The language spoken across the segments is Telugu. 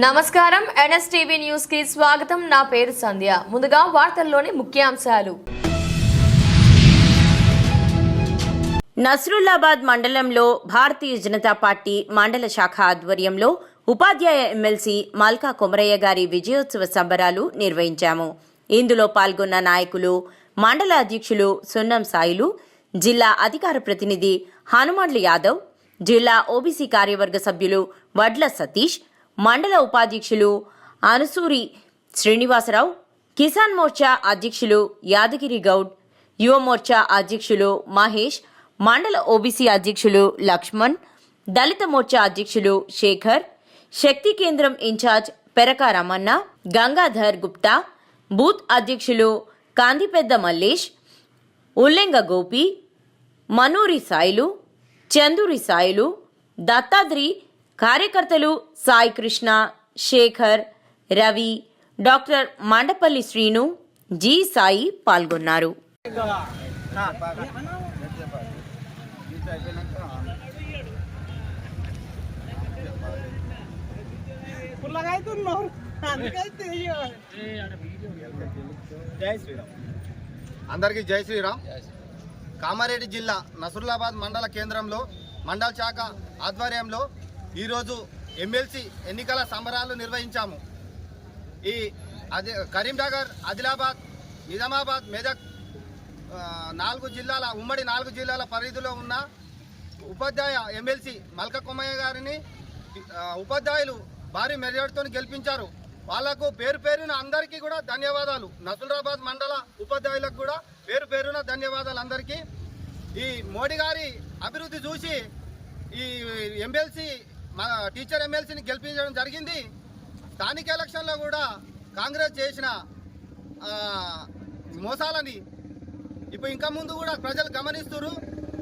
నమస్కారం ఎన్ఎస్టీవీ న్యూస్ కి స్వాగతం. నా పేరు సంధ్య. ముందుగా వార్తల్లోని ముఖ్యాంశాలు. నస్రుల్లాబాద్ మండలంలో భారతీయ జనతా పార్టీ మండల శాఖ ఆధ్వర్యంలో ఉపాధ్యాయ ఎమ్మెల్సీ మల్కా కొమరయ్య గారి విజయోత్సవ సంబరాలు నిర్వహించాము. ఇందులో పాల్గొన్న నాయకులు మండల అధ్యక్షులు సున్నం సాయిలు, జిల్లా అధికార ప్రతినిధి హనుమాన్లు యాదవ్, జిల్లా ఓబీసీ కార్యవర్గ సభ్యులు వడ్ల సతీష్, మండల ఉపాధ్యక్షులు అనుసూరి శ్రీనివాసరావు, కిసాన్ మోర్చా అధ్యక్షులు యాదగిరి గౌడ్, యువ మోర్చా అధ్యక్షులు మహేష్, మండల ఓబీసీ అధ్యక్షులు లక్ష్మణ్, దళిత మోర్చా అధ్యక్షులు శేఖర్, శక్తి కేంద్రం ఇన్ఛార్జ్ పెరక రమణ, గంగాధర్ గుప్తా, బూత్ అధ్యక్షులు కాందిపెద్ద మల్లేష్, ఉల్లెంగ గోపి, మనూరి సాయిలు, చందూరి సాయిలు, దత్తాద్రి, కార్యకర్తలు సాయి కృష్ణ, శేఖర్, రవి, డాక్టర్ మండపల్లి శ్రీను, జి సాయి పాల్గొన్నారు. అందరికీ జై శ్రీరామ్. కామారెడ్డి జిల్లా నస్రుల్లాబాద్ మండల కేంద్రంలో మండల శాఖ ఆధ్వర్యంలో ఈరోజు ఎమ్మెల్సీ ఎన్నికల సంబరాలు నిర్వహించాము. ఈ కరీంనగర్, ఆదిలాబాద్, నిజామాబాద్, మెదక్ ఉమ్మడి 4 జిల్లాల పరిధిలో ఉన్న ఉపాధ్యాయ ఎమ్మెల్సీ మల్కా కొమరయ్య గారిని ఉపాధ్యాయులు భారీ మెజార్టీతో గెలిపించారు. వాళ్లకు పేరు పేరున అందరికీ కూడా ధన్యవాదాలు. నస్రుల్లాబాద్ మండల ఉపాధ్యాయులకు కూడా పేరు పేరున ధన్యవాదాలు అందరికీ. ఈ మోడీ గారి అభివృద్ధి చూసి ఈ ఎమ్మెల్సీ టీచర్ ఎమ్మెల్సీని గెలిపించడం జరిగింది. స్థానిక ఎలక్షన్లో కూడా కాంగ్రెస్ చేసిన మోసాలని ఇప్పుడు ఇంకా ముందు కూడా ప్రజలు గమనిస్తున్నారు.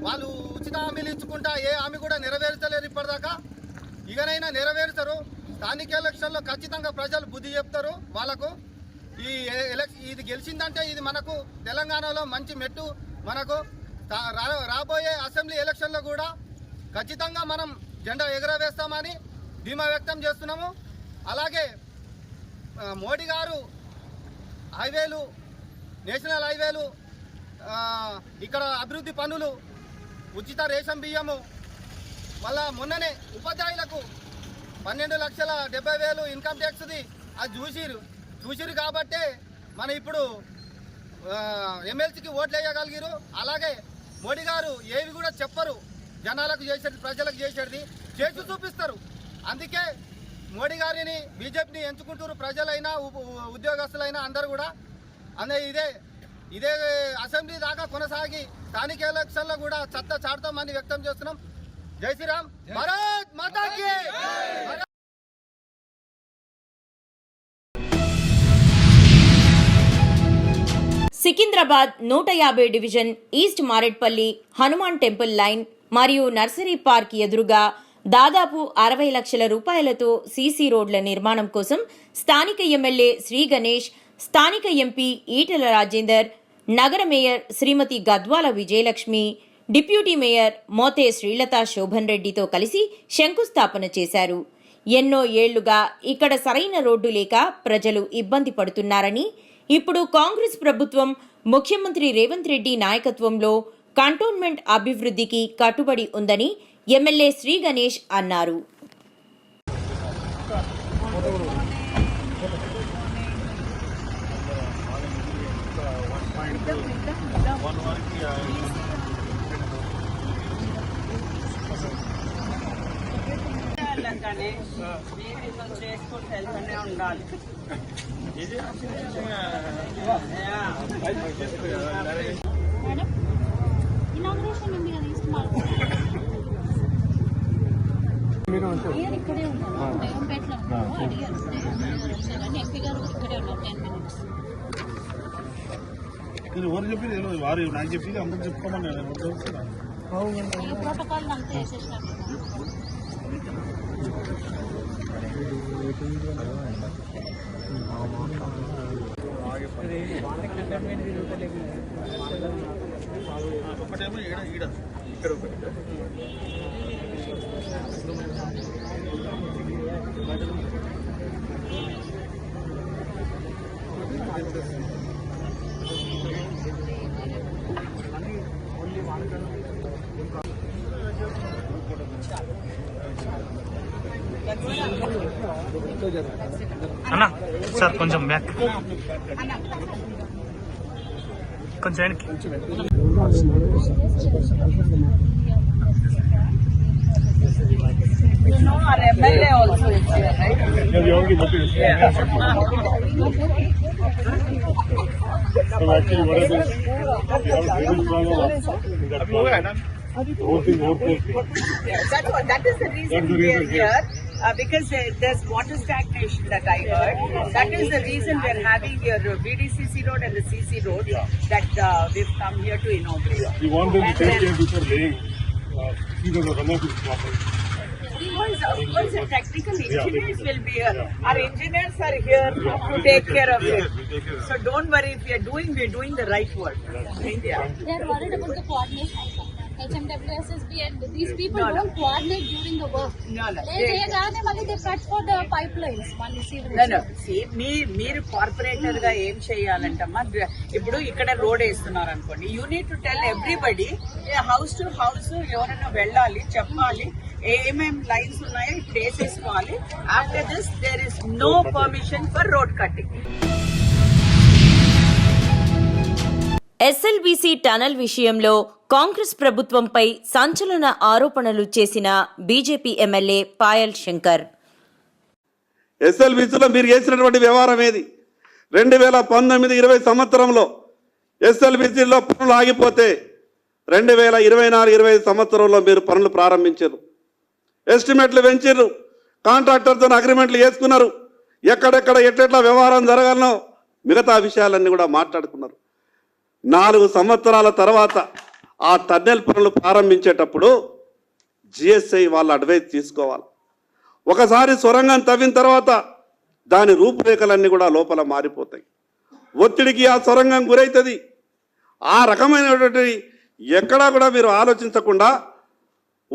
వాళ్ళు ఉచిత హామీలు ఇచ్చుకుంటా ఏ హామీ కూడా నెరవేర్చలేరు ఇప్పటిదాకా. ఇకనైనా నెరవేరుస్తారు. స్థానిక ఎలక్షన్లో ఖచ్చితంగా ప్రజలు బుద్ధి చెప్తారు వాళ్ళకు. ఇది గెలిచిందంటే ఇది మనకు తెలంగాణలో మంచి మెట్టు. మనకు రాబోయే అసెంబ్లీ ఎలక్షన్లో కూడా ఖచ్చితంగా మనం జెండా ఎగురవేస్తామని ధీమా వ్యక్తం చేస్తున్నాము. అలాగే మోడీ గారు హైవేలు, నేషనల్ హైవేలు, ఇక్కడ అభివృద్ధి పనులు, ఉచిత రేషన్ బియ్యము, మళ్ళా మొన్ననే ఉపాధ్యాయులకు 12,70,000 ఇన్కమ్ ట్యాక్స్ది అది చూసిరు కాబట్టే మన ఇప్పుడు ఎమ్మెల్సీకి ఓట్లు వేయగలిగారు. అలాగే మోడీ గారు ఏవి కూడా చెప్పరు, జనాలకు చేసేది, ప్రజలకు చేసేది చేసి చూపిస్తారు. అందుకే మోడీ గారిని, బీజేపీని ఎంచుకుంటారు ప్రజలైనా ఉద్యోగస్తులైనా అందరూ కూడా. ఇదే అసెంబ్లీ దాకా కొనసాగి స్థానిక ఎలక్షన్లో కూడా చెత్త చాటుతామని వ్యక్తం చేస్తున్నాం. జై శ్రీరామ్, భారత్ మాతాకి. Secunderabad 150 division east Marredpally Hanuman temple line మరియు నర్సరీ పార్క్ ఎదురుగా దాదాపు 60 లక్షల రూపాయలతో సీసీ రోడ్ల నిర్మాణం కోసం స్థానిక ఎమ్మెల్యే శ్రీ గణేష్, స్థానిక ఎంపీ ఈటెల రాజేందర్, నగర మేయర్ శ్రీమతి గద్వాల విజయలక్ష్మి, డిప్యూటీ మేయర్ మోతే శ్రీలత శోభన్ రెడ్డితో కలిసి శంకుస్థాపన చేశారు. ఎన్నో ఏళ్లుగా ఇక్కడ సరైన రోడ్డు లేక ప్రజలు ఇబ్బంది పడుతున్నారని, ఇప్పుడు కాంగ్రెస్ ప్రభుత్వం ముఖ్యమంత్రి రేవంత్ రెడ్డి నాయకత్వంలో కంటోన్మెంట్ అభివృద్ధికి కట్టుబడి ఉందని ఎమ్మెల్యే శ్రీ గణేష్ అన్నారు. ఇక్కడే ఉన్నాను, బేగంపేటలో అడిగారు ఎంపీ గారు ఇక్కడే ఉన్నారు. 10 minutes. ఎవరు చెప్పి వారు నాకు చెప్పి అందరూ చెప్పుకోమని ప్రోటోకాల్ అంతా వేసేసినారు. ఒకటేమో ఇక్కడ ఒకటి అన్నా సార్ కొంచెం బ్యాక్ కొంచెం వెనక్కి. You know, our MLA also is here, right? So actually what is this? That is the reason we are here. Because there's water stagnation that I heard. That is the reason we're having your VDCC road and the CC road that we've come here to inaugurate. We want them to take care before laying. See that the runoff is proper. Of course, the technical engineers will be here. Our engineers are here to take care of it. So don't worry, if we're doing the right work. Yeah. They are worried about the coordination. HMWSSB and these people don't coordinate during the work. No. They cut for the pipelines. No. See, మీరు కార్పొరేటర్ గా ఏం చేయాలంటమ్మా, ఇప్పుడు ఇక్కడ రోడ్ వేస్తున్నారు అనుకోండి, you need to tell everybody house to house ఎవరైనా వెళ్ళాలి, చెప్పాలి ఏమేం లైన్స్ ఉన్నాయో ఇప్పుడు వేసేసుకోవాలి. After this there is no permission for road cutting. SLBC tunnel విషయంలో కాంగ్రెస్ ప్రభుత్వంపై సంచలన ఆరోపణలు చేసిన బీజేపీ ఎమ్మెల్యే పాయల్ శంకర్. ఎస్ఎల్బీసీలో మీరు చేసినటువంటి వ్యవహారం ఏది? 2019-20 సంవత్సరంలో ఎస్ఎల్బీసీలో పనులు ఆగిపోతే 2024-25 సంవత్సరంలో మీరు పనులు ప్రారంభించారు. ఎస్టిమేట్లు పెంచారు, కాంట్రాక్టర్తో అగ్రిమెంట్లు చేసుకున్నారు, ఎక్కడెక్కడ ఎట్లెట్లా వ్యవహారం జరగాలనో మిగతా విషయాలన్నీ కూడా మాట్లాడుకున్నారు. 4 సంవత్సరాల తర్వాత ఆ టన్నెల్ పనులు ప్రారంభించేటప్పుడు జిఎస్ఐ వాళ్ళ అడ్వైస్ తీసుకోవాలి. ఒకసారి సొరంగం తవ్విన తర్వాత దాని రూపురేఖలన్నీ కూడా లోపల మారిపోతాయి. ఒత్తిడికి ఆ సొరంగం గురవుతుంది. ఆ రకమైనటువంటి ఎక్కడా కూడా మీరు ఆలోచించకుండా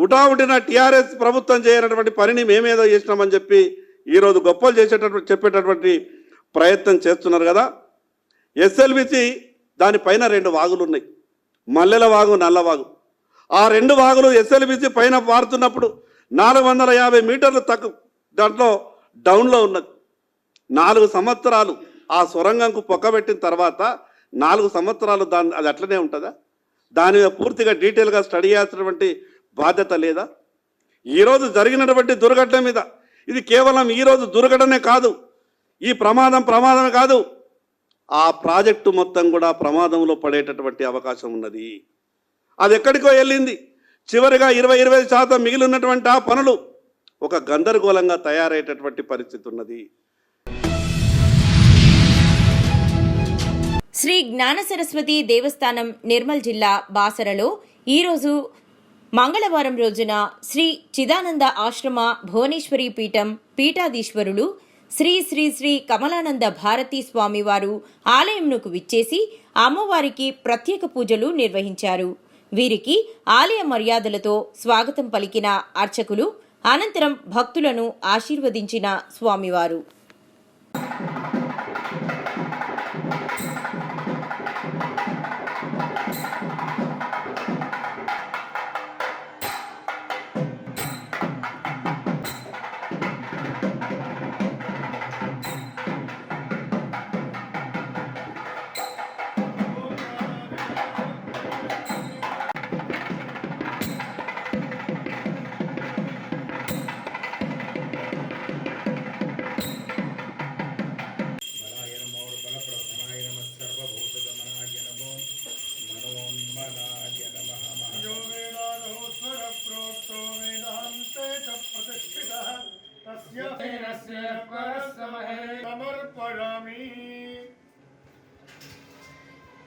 ఉటావుటిన టీఆర్ఎస్ ప్రభుత్వం చేయనటువంటి పనిని మేమేదో చేసినామని చెప్పి ఈరోజు గొప్పలు చెప్పేటటువంటి ప్రయత్నం చేస్తున్నారు కదా. ఎస్ఎల్బీసీ దానిపైన 2 వాగులు ఉన్నాయి, మల్లెల వాగు, నల్లవాగు. ఆ 2 వాగులు ఎస్ఎల్బీసీ పైన పారుతున్నప్పుడు 450 మీటర్లు తక్కువ దాంట్లో డౌన్లో ఉన్నది. 4 సంవత్సరాలు ఆ సొరంగంకు పొక్కబెట్టిన తర్వాత 4 సంవత్సరాలు అది అట్లనే ఉంటుందా? దాని మీద పూర్తిగా డీటెయిల్గా స్టడీ చేయాల్సినటువంటి బాధ్యత లేదా? ఈరోజు జరిగినటువంటి దుర్ఘటన మీద ఇది కేవలం ఈరోజు దుర్ఘటనే కాదు, ఈ ప్రమాదమే కాదు, ఆ ప్రాజెక్టు మొత్తం కూడా ప్రమాదంలో పడేటటువంటి అవకాశం ఉన్నది. అది ఎక్కడికో వెళ్ళింది. చివరిగా 20-25% మిగిలి ఉన్నటువంటి ఆ పనులు ఒక గందరగోళంగా తయారయ్యేటటువంటి పరిస్థితి ఉన్నది. శ్రీ జ్ఞాన సరస్వతి దేవస్థానం నిర్మల్ జిల్లా బాసరలో ఈరోజు మంగళవారం రోజున శ్రీ చిదానంద ఆశ్రమ భువనేశ్వరి పీఠం పీఠాధీశ్వరులు శ్రీ శ్రీ శ్రీ కమలానంద భారతీ స్వామివారు ఆలయంకు విచ్చేసి అమ్మవారికి ప్రత్యేక పూజలు నిర్వహించారు. వీరికి ఆలయ మర్యాదలతో స్వాగతం పలికిన అర్చకులు అనంతరం భక్తులను ఆశీర్వదించిన స్వామివారు.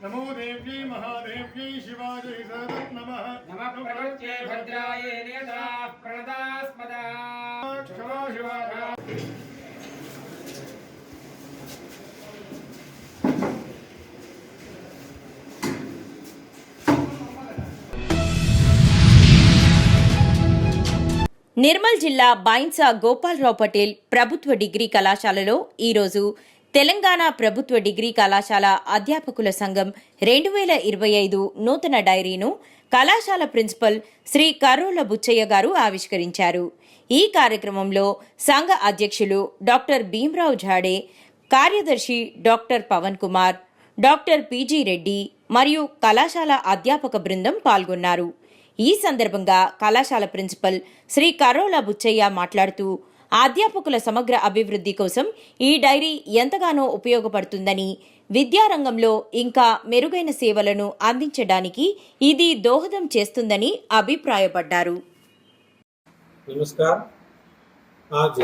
नमो देव्यै महादेव्यै शिवायै नमः नमः प्रवच्ये भद्रायै नेत्राः प्रणदास्मदा क्षमा शिवाय నిర్మల్ జిల్లా బైన్సా గోపాలరావు పటేల్ ప్రభుత్వ డిగ్రీ కళాశాలలో ఈరోజు తెలంగాణ ప్రభుత్వ డిగ్రీ కళాశాల అధ్యాపకుల సంఘం 2025 నూతన డైరీను కళాశాల ప్రిన్సిపల్ శ్రీ కర్రోల బుచ్చయ్య గారు ఆవిష్కరించారు. ఈ కార్యక్రమంలో సంఘ అధ్యక్షులు డాక్టర్ భీమరావు ఝాడే, కార్యదర్శి doctor Pavan Kumar, doctor PG Reddy మరియు కళాశాల అధ్యాపక బృందం పాల్గొన్నారు. ఈ సందర్భంగా కళాశాల ప్రిన్సిపల్ శ్రీ కర్రోల బుచ్చయ్య మాట్లాడుతూ అధ్యాపకుల సమగ్ర అభివృద్ధి కోసం ఈ డైరీ ఎంతగానో ఉపయోగపడుతుందని, విద్యారంగంలో ఇంకా మెరుగైన సేవలను అందించడానికి ఇది దోహదం చేస్తుందని అభిప్రాయపడ్డారు. नमस्कार। आज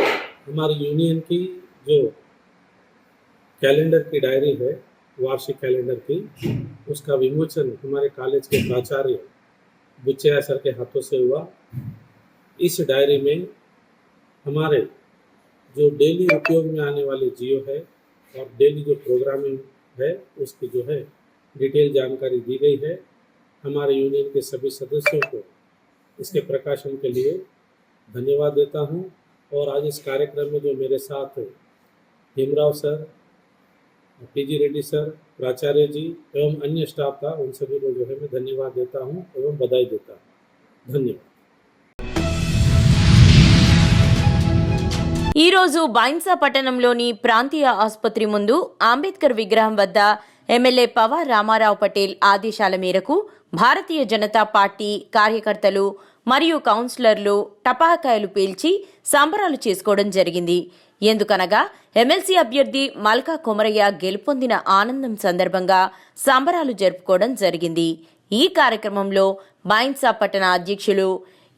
हमारी यूनियन की जो कैलेंडर की डायरी है, वार्षिक कैलेंडर की, उसका विमोचन हमारे कॉलेज के प्राचार्य बुच्चैया सर के हाथों से हुआ। इस डायरी में हमारे जो डेली उपयोग में आने वाली जियो है और डेली जो प्रोग्रामिंग है उसकी जो है डिटेल जानकारी दी गई है। हमारे यूनियन के सभी सदस्यों को इसके प्रकाशन के लिए धन्यवाद देता हूं। और आज इस कार्यक्रम में जो मेरे साथ Bhimrao sir, PG Reddy sir, प्राचार्य जी एवं अन्य स्टाफ था, उन सभी को जो है मैं धन्यवाद देता हूं एवं बधाई देता हूं। धन्यवाद। ఈరోజు బైన్సా పట్టణంలోని ప్రాంతీయ ఆసుపత్రి ముందు అంబేద్కర్ విగ్రహం వద్ద ఎమ్మెల్యే పవార్ రామారావు పటేల్ ఆదేశాల మేరకు భారతీయ జనతా పార్టీ కార్యకర్తలు మరియు కౌన్సిలర్లు టపాకాయలు పేల్చి సంబరాలు చేసుకోవడం జరిగింది. ఎందుకనగా ఎమ్మెల్సీ అభ్యర్థి మల్కా కొమరయ్య గెలుపొందిన ఆనందం సందర్భంగా సంబరాలు జరుపుకోవడం జరిగింది. ఈ కార్యక్రమంలో బైన్సా పట్టణ అధ్యక్షులు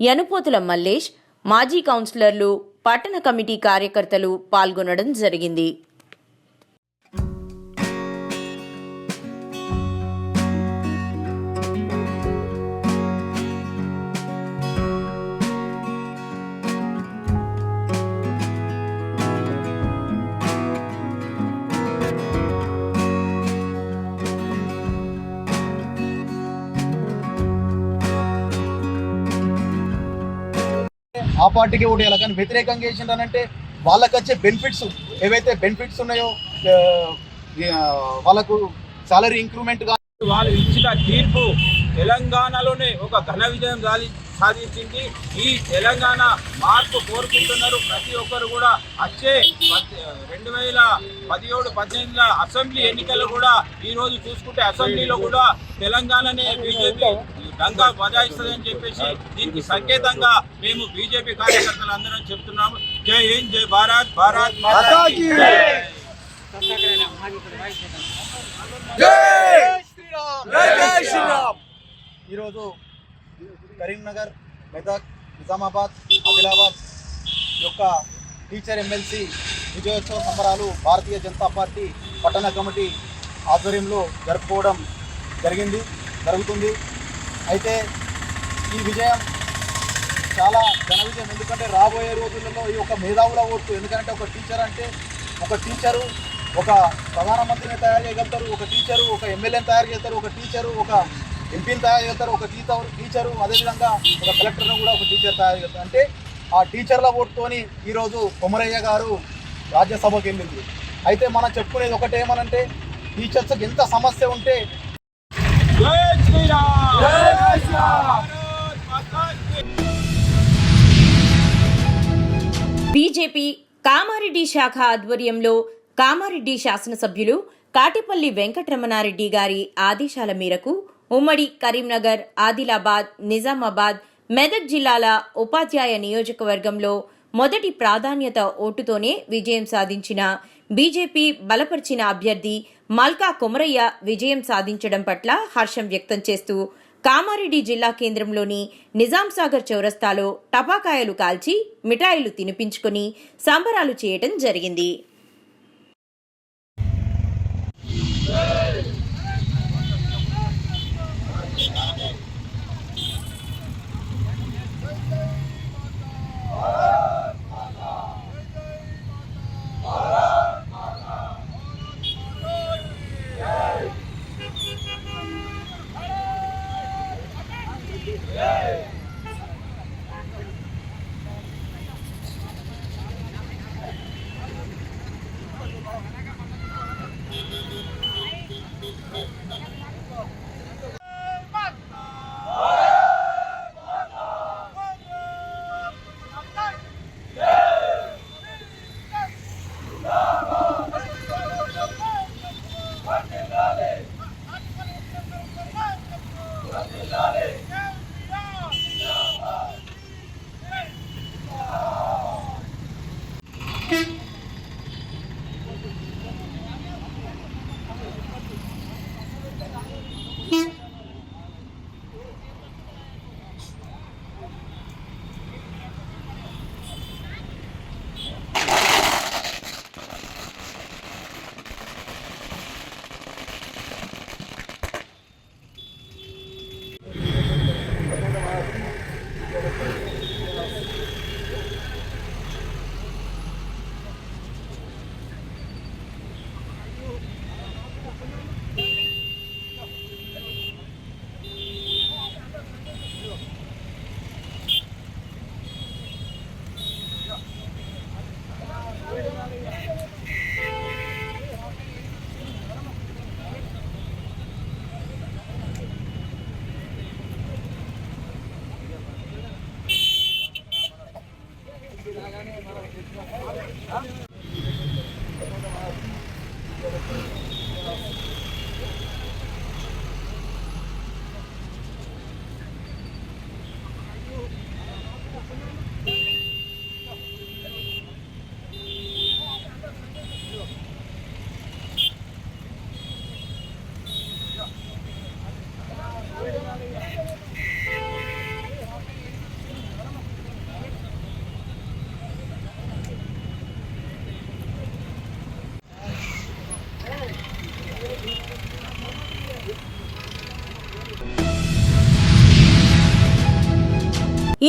యనుపోతుల మల్లేష్, మాజీ కౌన్సిలర్లు, పట్టణ కమిటీ కార్యకర్తలు పాల్గొనడం జరిగింది. ఆ పార్టీకి ఓటు వేయాలి. కానీ వ్యతిరేకంగా చేసిండ్రనంటే వాళ్ళకి వచ్చే బెనిఫిట్స్ ఏవైతే బెనిఫిట్స్ ఉన్నాయో, వాళ్ళకు సాలరీ ఇంక్రిమెంట్ కానీ వాళ్ళు ఇచ్చిన తీర్పు తెలంగాణలోనే ఒక ఘన విజయం సాధించింది. ఈ తెలంగాణ మార్పు కోరుకుంటున్నారు ప్రతి ఒక్కరు కూడా. వచ్చే 2017-18 అసెంబ్లీ ఎన్నికలు కూడా ఈరోజు చూసుకుంటే అసెంబ్లీలో కూడా తెలంగాణనే బీజేపీ డంగా బజాయిస్తుందని చెప్పేసి దీనికి సంకేతంగా మేము బీజేపీ కార్యకర్తలు అందరం చెప్తున్నాము. జై హింద్, జై భారత్, భారత్ మాతా కీ జై. ఈరోజు కరీంనగర్, మెదక్, నిజామాబాద్, ఆదిలాబాద్ యొక్క టీచర్ ఎమ్మెల్సీ విజయోత్సవ సంబరాలు భారతీయ జనతా పార్టీ పట్టణ కమిటీ ఆధ్వర్యంలో జరుపుకోవడం జరుగుతుంది. అయితే ఈ విజయం చాలా ఘన విజయం. ఎందుకంటే రాబోయే రోజులలో ఈ యొక్క మేధావుల ఓటు, ఎందుకంటే ఒక టీచరు ఒక ప్రధానమంత్రిని తయారు చేయగలుగుతారు, ఒక టీచరు ఒక ఎమ్మెల్యేని తయారు చేస్తారు, ఒక టీచరు ఒక ఎంపీని తయారు చేస్తారు, ఒక టీచరు అదేవిధంగా ఒక కలెక్టర్ను కూడా ఒక టీచర్ తయారు చేస్తారు. అంటే ఆ టీచర్ల ఓటుతోని ఈరోజు కొమరయ్య గారు రాజ్యసభకి వెళ్ళింది. అయితే మనం చెప్పుకునేది ఒకటేమనంటే, టీచర్స్కి ఎంత సమస్య ఉంటే బీజేపీ కామారెడ్డి శాఖ ఆధ్వర్యంలో కామారెడ్డి శాసనసభ్యులు కాటిపల్లి వెంకటరమణారెడ్డి గారి ఆదేశాల మేరకు ఉమ్మడి కరీంనగర్, ఆదిలాబాద్, నిజామాబాద్, మెదక్ జిల్లాల ఉపాధ్యాయ నియోజకవర్గంలో మొదటి ప్రాధాన్యత ఓటుతోనే విజయం సాధించిన బీజేపీ బలపరిచిన అభ్యర్థి మల్కా కొమరయ్య విజయం సాధించడం పట్ల హర్షం వ్యక్తం చేస్తూ కామారెడ్డి జిల్లా కేంద్రంలోని నిజాంసాగర్ చౌరస్తాలో టపాకాయలు కాల్చి మిఠాయిలు తినిపించుకుని సంబరాలు చేయటం జరిగింది.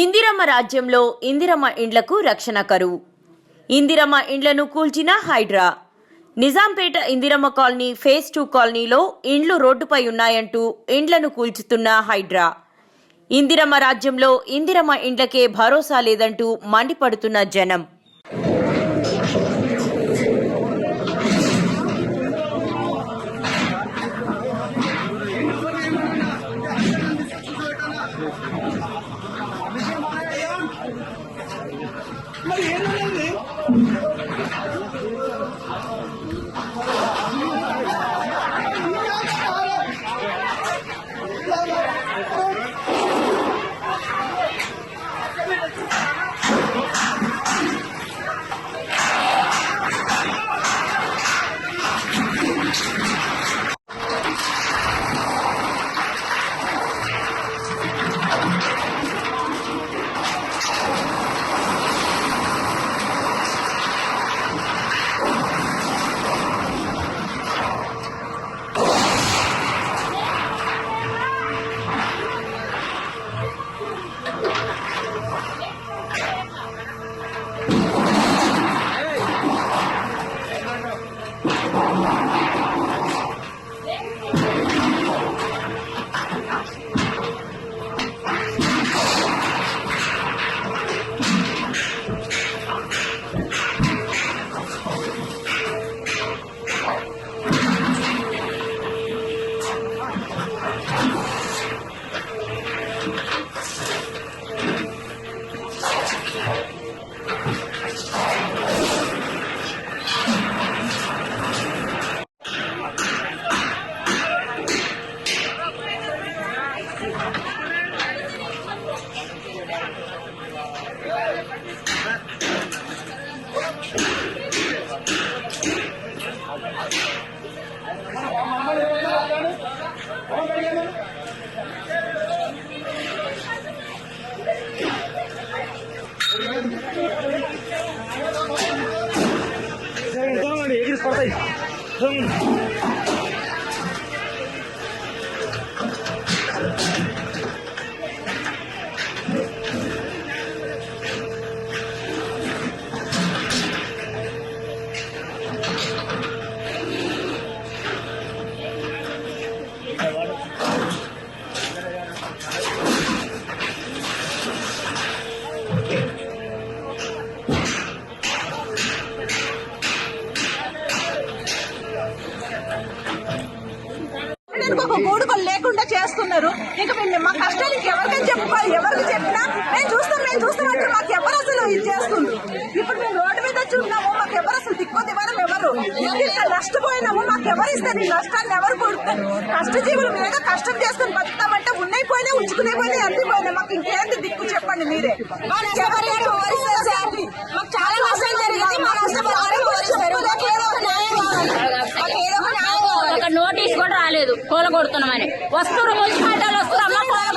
ఇందిరమ్మ రాజ్యంలో ఇందిరమ్మ ఇండ్లకు రక్షణ కరువు. ఇందిరమ్మ ఇండ్లను కూల్చిన హైడ్రా. నిజాంపేట ఇందిరమ్మ కాలనీ ఫేజ్ 2 కాలనీలో ఇండ్లు రోడ్డుపై ఉన్నాయంటూ ఇండ్లను కూల్చుతున్న హైడ్రా. ఇందిరమ్మ రాజ్యంలో ఇందిరమ్మ ఇండ్లకే భరోసా లేదంటూ మండిపడుతున్న జనం. గూడుకలు లేకుండా చేస్తున్నారు. ఇంకా మా కష్టానికి ఎవరికైనా చెప్పుకోవాలి. ఎవరికి చెప్పినా మేము చూస్తామంటే మాకు ఎవరు అసలు ఇది చేస్తుంది. ఇప్పుడు మేము రోడ్డు మీద చూస్తున్నాము, మాకు ఎవరు అసలు దిక్కోది ఇవ్వడం ఎవరు. ఇంత నష్టపోయినాము, మాకు ఎవరు ఇస్తారు? ఈ నష్టాన్ని ఎవరు కొడుతారు? కష్టజీవులు మీద కష్టం చేసుకుని బతుకుతామంటే ఉన్నాయి పోయినా ఉంచుకునే పోయి అప్పిపోయినా మాకు ఇంకేంటి దిక్కు చెప్పండి మీరే. మాకు చాలా నష్టం జరిగింది. మా నష్టపరిహారం ఏదో ఒక న్యాయం కావాలి. ఒక నోటీస్ కూడా రాలేదు కూలగొడుతున్నామని. వస్తున్నారు మున్సిపాలిటీలు వస్తున్నారు.